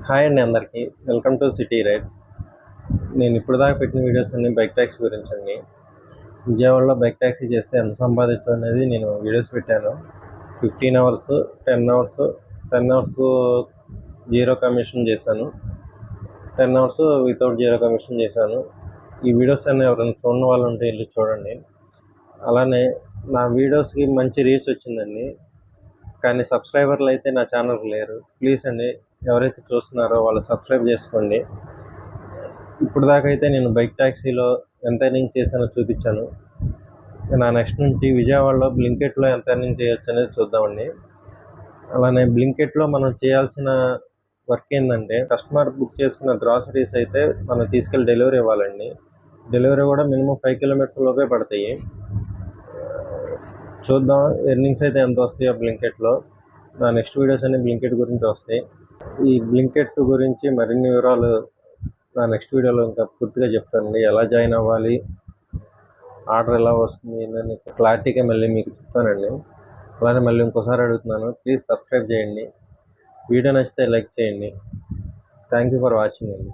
Hi అండి అందరికీ. Welcome to city rides. నేను ఇప్పుడు దాకా పెట్టిన వీడియోస్ అన్నీ బైక్ ట్యాక్సీ గురించి అండి. విజయవాడలో బైక్ ట్యాక్సీ చేస్తే ఎంత సంపాదించు అనేది నేను వీడియోస్ పెట్టాను. 15 hours, 10 hours, 10 hours zero commission చేశాను, 10 అవర్స్ వితౌట్ జీరో కమిషన్ చేశాను. ఈ వీడియోస్ అన్నీ ఎవరైనా చూడని వాళ్ళు ఉంటే వెళ్ళి చూడండి. అలానే నా వీడియోస్కి మంచి రీచ్ వచ్చిందండి, కానీ సబ్స్క్రైబర్లు అయితే నా ఛానల్కి లేరు. ప్లీజ్ అండి, ఎవరైతే చూస్తున్నారో వాళ్ళు సబ్స్క్రైబ్ చేసుకోండి. ఇప్పుడు దాకా అయితే నేను బైక్ ట్యాక్సీలో ఎంత ఎర్నింగ్ చేశానో చూపించాను. నా నెక్స్ట్ నుంచి విజయవాడలో బ్లింకెట్లో ఎంత ఎర్నింగ్ చేయొచ్చు అనేది చూద్దామండి. అలానే బ్లింకెట్లో మనం చేయాల్సిన వర్క్ ఏంటంటే, కస్టమర్ బుక్ చేసుకున్న గ్రాసరీస్ అయితే మనం తీసుకెళ్ళి డెలివరీ ఇవ్వాలండి. డెలివరీ కూడా మినిమం 5 కిలోమీటర్స్ లోపే పడతాయి. చూద్దాం ఎర్నింగ్స్ అయితే ఎంత వస్తాయో బ్లింకెట్లో. నా నెక్స్ట్ వీడియోస్ అన్ని బ్లింకెట్ గురించి వస్తాయి. ఈ బ్లింకెట్ గురించి మరిన్ని వివరాలు నా నెక్స్ట్ వీడియోలో ఇంకా పూర్తిగా చెప్తానండి. ఎలా జాయిన్ అవ్వాలి, ఆర్డర్ ఎలా వస్తుంది అని క్లారిటీగా మళ్ళీ మీకు చెప్తానండి. అలానే మళ్ళీ ఇంకోసారి అడుగుతున్నాను, ప్లీజ్ సబ్స్క్రైబ్ చేయండి. వీడియో నచ్చితే లైక్ చేయండి. థ్యాంక్ యూ ఫర్ వాచింగ్ అండి.